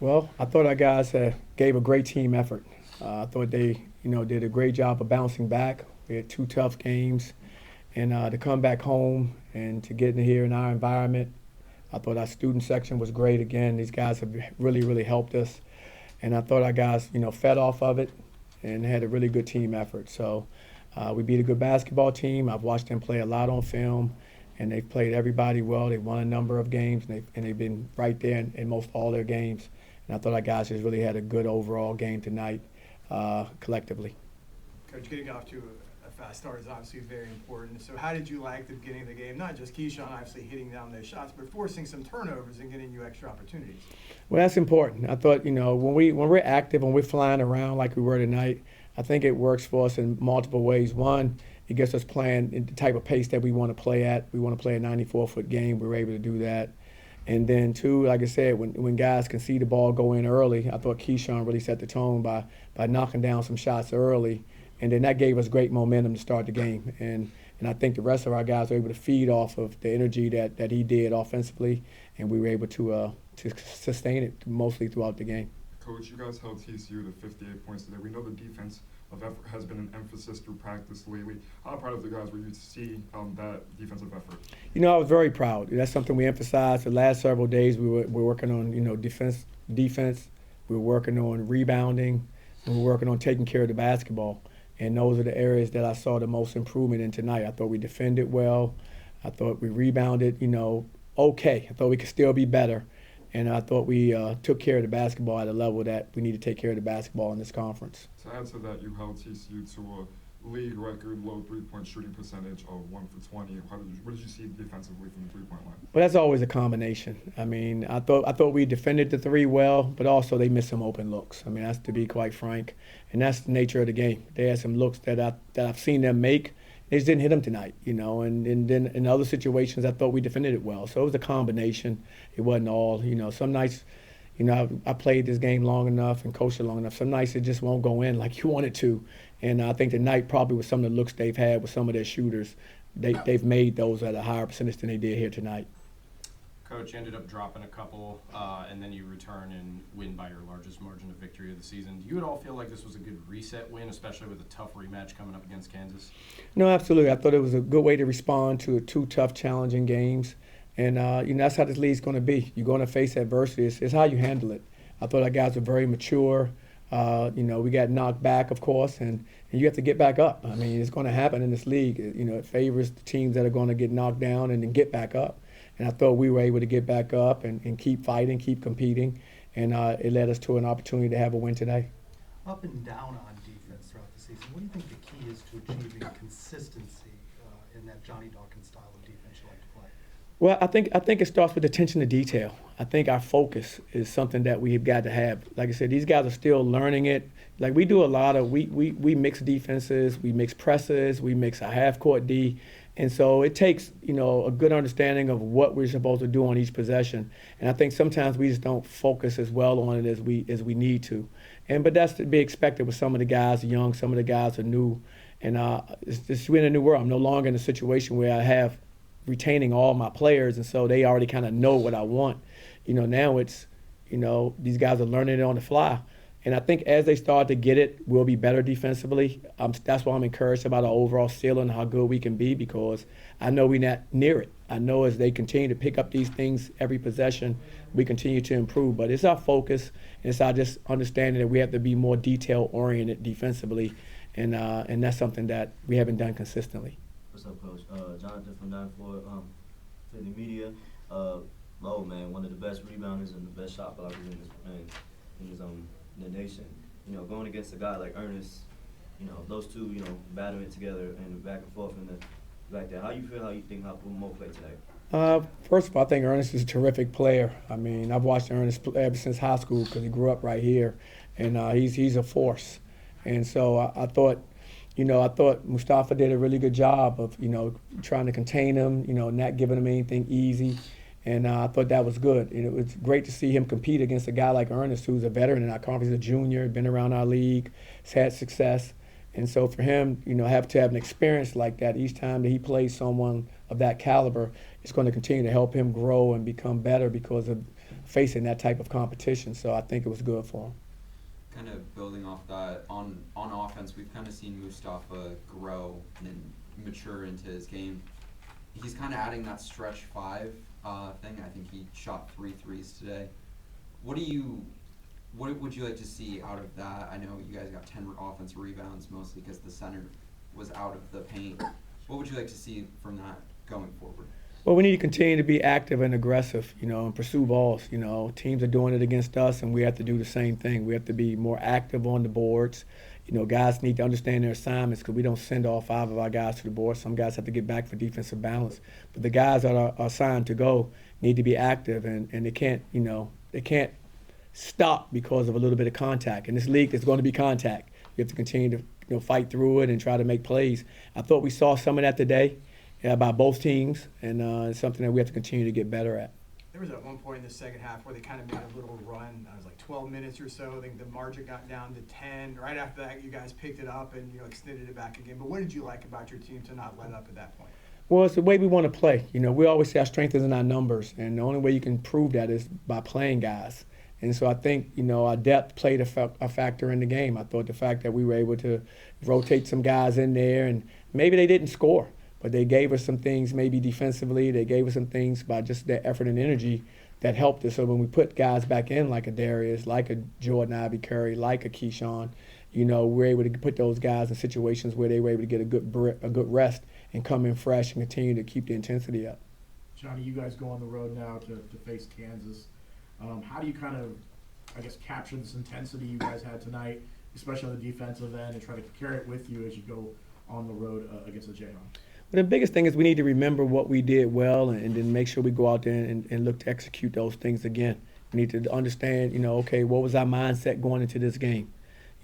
Well, I thought our guys gave a great team effort. I thought they, did a great job of bouncing back. We had two tough games, and to come back home and to get in here in our environment, I thought our student section was great again. These guys have really, really helped us, and I thought our guys, fed off of it and had a really good team effort. So we beat a good basketball team. I've watched them play a lot on film, and they've played everybody well. They won a number of games, and they've been right there in most all their games. And I thought our guys just really had a good overall game tonight, collectively. Coach, getting off to a fast start is obviously very important. So how did you like the beginning of the game? Not just Keyshawn obviously hitting down those shots, but forcing some turnovers and getting you extra opportunities. Well, that's important. I thought, when we're active, when we're flying around like we were tonight, I think it works for us in multiple ways. One, it gets us playing in the type of pace that we want to play at. We want to play a 94-foot game. We're able to do that. And then, two, like I said, when guys can see the ball go in early, I thought Keyshawn really set the tone by knocking down some shots early. And then that gave us great momentum to start the game. And I think the rest of our guys were able to feed off of the energy that he did offensively, and we were able to sustain it mostly throughout the game. Coach, you guys held TCU to 58 points today. We know the defense of effort has been an emphasis through practice lately. How proud of the guys were you to see that defensive effort? I was very proud. That's something we emphasized the last several days. We were working on, defense. We were working on rebounding. And we were working on taking care of the basketball. And those are the areas that I saw the most improvement in tonight. I thought we defended well. I thought we rebounded, okay. I thought we could still be better. And I thought we took care of the basketball at a level that we need to take care of the basketball in this conference. To add to that, you held TCU to a league record low three-point shooting percentage of 1 for 20. What did you see defensively from the three-point line? Well, that's always a combination. I thought we defended the three well, but also they missed some open looks. That's to be quite frank, and that's the nature of the game. They had some looks that I've seen them make. They just didn't hit them tonight, and then in other situations I thought we defended it well. So it was a combination. It wasn't all, some nights, I played this game long enough and coached it long enough. Some nights it just won't go in like you want it to. And I think tonight probably with some of the looks they've had with some of their shooters, they've made those at a higher percentage than they did here tonight. Coach, you ended up dropping a couple, and then you return and win by your largest margin of victory of the season. Do you at all feel like this was a good reset win, especially with a tough rematch coming up against Kansas? No, absolutely. I thought it was a good way to respond to two tough, challenging games. And, that's how this league's going to be. You're going to face adversity. It's how you handle it. I thought our guys were very mature. We got knocked back, of course, and you have to get back up. It's going to happen in this league. It favors the teams that are going to get knocked down and then get back up. And I thought we were able to get back up and keep fighting, keep competing, and it led us to an opportunity to have a win today. Up and down on defense throughout the season, what do you think the key is to achieving consistency in that Johnny Dawkins style of defense you like to play? Well, I think it starts with attention to detail. I think our focus is something that we've got to have. Like I said, these guys are still learning it. Like we do a lot of, we mix defenses, we mix presses, we mix a half-court D. And so it takes, a good understanding of what we're supposed to do on each possession. And I think sometimes we just don't focus as well on it as we need to. But that's to be expected with some of the guys are young, some of the guys are new. And we're in a new world. I'm no longer in a situation where I have retaining all my players, and so they already kind of know what I want. Now it's, these guys are learning it on the fly. And I think as they start to get it, we'll be better defensively. That's why I'm encouraged about our overall ceiling, how good we can be, because I know we're not near it. I know as they continue to pick up these things every possession, we continue to improve. But it's our focus, and it's our just understanding that we have to be more detail-oriented defensively, and that's something that we haven't done consistently. What's up, Coach? Jonathan from 94 Philly Media. Low, man, one of the best rebounders and the best shot blockers in the nation. Going against a guy like Ernest, those two, battling together and back and forth in the back there. How you feel? How you think how Mo played today? First of all, I think Ernest is a terrific player. I've watched Ernest play ever since high school because he grew up right here, and he's a force. And so I thought Mustafa did a really good job of, trying to contain him, not giving him anything easy. And I thought that was good. And it was great to see him compete against a guy like Ernest, who's a veteran in our conference, he's a junior, been around our league, has had success. And so for him, have to have an experience like that each time that he plays someone of that caliber, it's going to continue to help him grow and become better because of facing that type of competition. So I think it was good for him. Kind of building off that, on offense, we've kind of seen Mustafa grow and mature into his game. He's kind of adding that stretch five thing. I think he shot 3 threes today. What would you like to see out of that? I know you guys got 10 offensive rebounds, mostly because the center was out of the paint. What would you like to see from that going forward? Well, we need to continue to be active and aggressive, and pursue balls. Teams are doing it against us, and we have to do the same thing. We have to be more active on the boards. Guys need to understand their assignments because we don't send all 5 of our guys to the board. Some guys have to get back for defensive balance. But the guys that are assigned to go need to be active, and they can't stop because of a little bit of contact. In this league, there's going to be contact. You have to continue to fight through it and try to make plays. I thought we saw some of that today. By both teams, and it's something that we have to continue to get better at. There was at one point in the second half where they kind of made a little run. It was like 12 minutes or so. I think the margin got down to 10. Right after that, you guys picked it up and extended it back again. But what did you like about your team to not let up at that point? Well, it's the way we want to play. We always say our strength is in our numbers, and the only way you can prove that is by playing guys. And so I think, our depth played a factor in the game. I thought the fact that we were able to rotate some guys in there, and maybe they didn't score, but they gave us some things maybe defensively. They gave us some things by just their effort and energy that helped us. So when we put guys back in like a Darius, like a Jordan Ivy Curry, like a Keyshawn, we're able to put those guys in situations where they were able to get a good rest and come in fresh and continue to keep the intensity up. Johnny, you guys go on the road now to face Kansas. How do you kind of, capture this intensity you guys had tonight, especially on the defensive end, and try to carry it with you as you go on the road against the Jayhawks? The biggest thing is we need to remember what we did well and then make sure we go out there and look to execute those things again. We need to understand, okay, what was our mindset going into this game?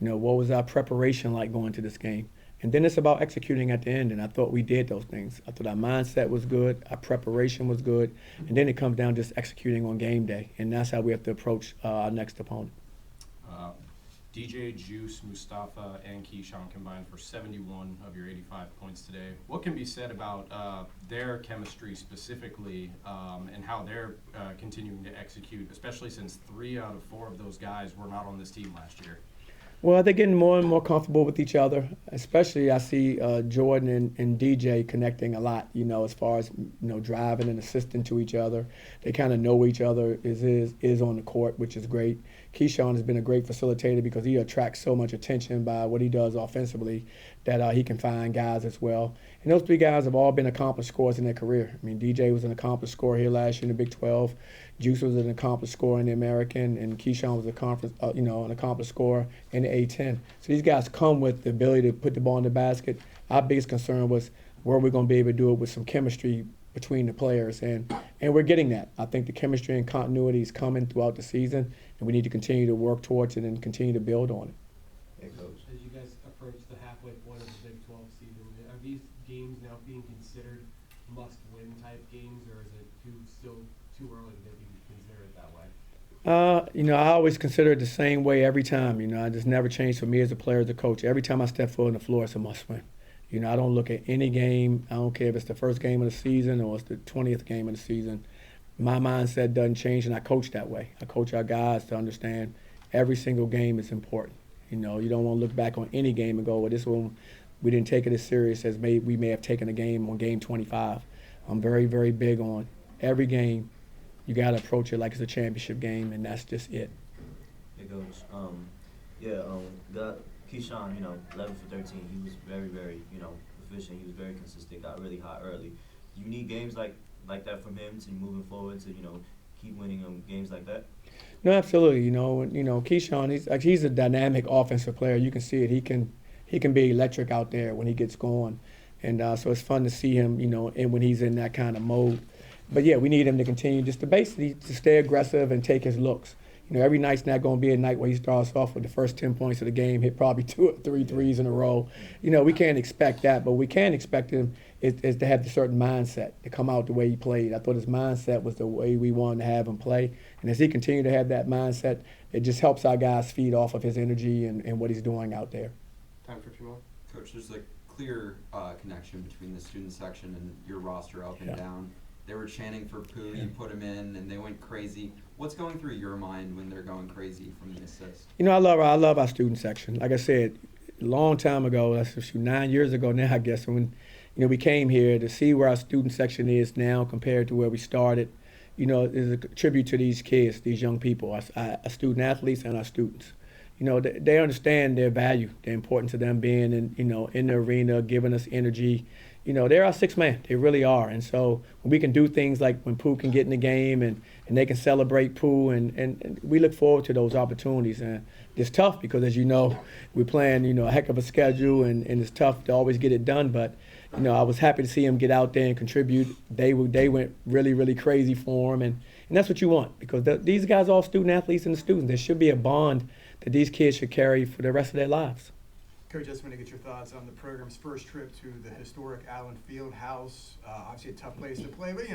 What was our preparation like going into this game? And then it's about executing at the end, and I thought we did those things. I thought our mindset was good, our preparation was good, and then it comes down to just executing on game day, and that's how we have to approach our next opponent. DJ, Juice, Mustafa, and Keyshawn combined for 71 of your 85 points today. What can be said about their chemistry specifically and how they're continuing to execute, especially since 3 out of 4 of those guys were not on this team last year? Well, they're getting more and more comfortable with each other. Especially I see Jordan and DJ connecting a lot, as far as, driving and assisting to each other. They kind of know each other is on the court, which is great. Keyshawn has been a great facilitator because he attracts so much attention by what he does offensively that he can find guys as well. And those 3 guys have all been accomplished scorers in their career. I mean, DJ was an accomplished scorer here last year in the Big 12. Juice was an accomplished scorer in the American, and Keyshawn was an accomplished scorer in the A-10. So these guys come with the ability to put the ball in the basket. Our biggest concern was where we're going to be able to do it with some chemistry between the players, and we're getting that. I think the chemistry and continuity is coming throughout the season, and we need to continue to work towards it and continue to build on it. Hey, Coach. As you guys approach the halfway point of the Big 12 season, are these games now being considered must-win type games, or is it still too early to maybe consider it that way? I always consider it the same way every time. I just never changed for me as a player, as a coach. Every time I step foot on the floor, it's a must-win. I don't look at any game. I don't care if it's the first game of the season or it's the 20th game of the season. My mindset doesn't change, and I coach that way. I coach our guys to understand every single game is important. You don't want to look back on any game and go, well, this one, we didn't take it as serious as we may have taken a game on game 25. I'm very, very big on every game. You got to approach it like it's a championship game, and that's just it. Hey, Coach. Got Keyshawn, 11 for 13. He was very, very, efficient. He was very consistent. Got really hot early. Do you need games like that from him to moving forward to, keep winning games like that? No, absolutely. Keyshawn, he's a dynamic offensive player. You can see it. He can be electric out there when he gets going, and so it's fun to see him, and when he's in that kind of mode. But yeah, we need him to continue just to basically to stay aggressive and take his looks. Every night's not going to be a night where he starts off with the first 10 points of the game, hit probably 2 or 3 threes in a row. We can't expect that, but we can expect him is to have a certain mindset, to come out the way he played. I thought his mindset was the way we wanted to have him play. And as he continued to have that mindset, it just helps our guys feed off of his energy and what he's doing out there. Time for 2 more. Coach, there's a clear connection between the student section and your roster up and Yeah. down. they were chanting for Pooh, you put him in, and they went crazy. What's going through your mind when they're going crazy from the assist? You know, I love our student section. Like I said, a long time ago, that's 9 years ago now, I guess, when we came here, to see where our student section is now compared to where we started, is a tribute to these kids, these young people, our student athletes and our students. They understand their value, the importance of them being in the arena, giving us energy. They're our sixth man. They really are. And so when we can do things like when Pooh can get in the game and they can celebrate Pooh, and we look forward to those opportunities. And it's tough because, as you know, we're playing, a heck of a schedule, and it's tough to always get it done. But, I was happy to see them get out there and contribute. They went really, really crazy for them. And that's what you want, because these guys are all student athletes and the students. There should be a bond that these kids should carry for the rest of their lives. Coach, I just want to get your thoughts on the program's first trip to the historic Allen Fieldhouse. Obviously a tough place to play, but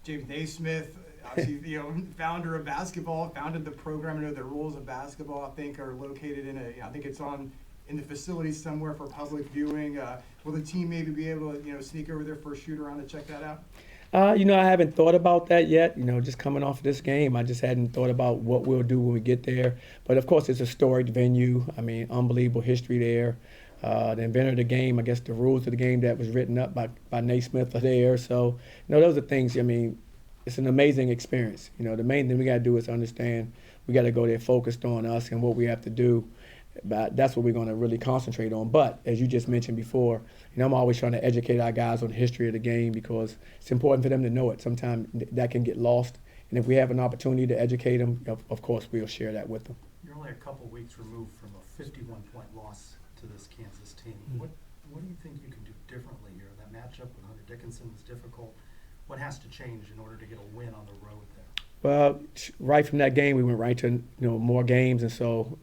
James Naismith, obviously founder of basketball, founded the program. I know the rules of basketball, I think, are located I think it's in the facilities somewhere for public viewing. Will the team maybe be able to sneak over there for a shoot around to check that out? I haven't thought about that yet. Just coming off of this game, I just hadn't thought about what we'll do when we get there. But of course, it's a storied venue. I mean, unbelievable history there. The inventor of the game, I guess the rules of the game that was written up by Naismith are there. So, those are things. I mean, it's an amazing experience. The main thing we got to do is understand we got to go there focused on us and what we have to do. But that's what we're going to really concentrate on. But as you just mentioned before, I'm always trying to educate our guys on the history of the game, because it's important for them to know it. Sometimes that can get lost. And if we have an opportunity to educate them, of course, we'll share that with them. You're only a couple weeks removed from a 51-point loss to this Kansas team. What do you think you can do differently here? That matchup with Hunter Dickinson was difficult. What has to change in order to get a win on the road there? Well, right from that game, we went right to more games, and so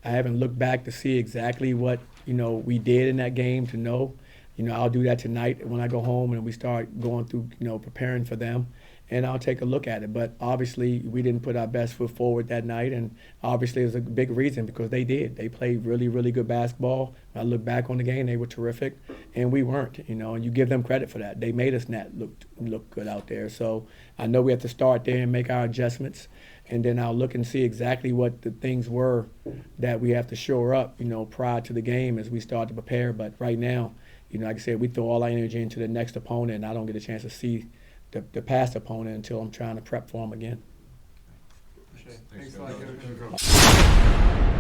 I haven't looked back to see exactly what we did in that game to know. I'll do that tonight when I go home and we start going through preparing for them, and I'll take a look at it. But obviously we didn't put our best foot forward that night, and obviously it was a big reason because they did. They played really, really good basketball. When I look back on the game, they were terrific, and we weren't. And you give them credit for that. They made us not look good out there. So I know we have to start there and make our adjustments. And then I'll look and see exactly what the things were that we have to shore up, prior to the game as we start to prepare. But right now, like I said, we throw all our energy into the next opponent, and I don't get a chance to see the past opponent until I'm trying to prep for them again. Thanks a lot, Thanks, Coach. Coach.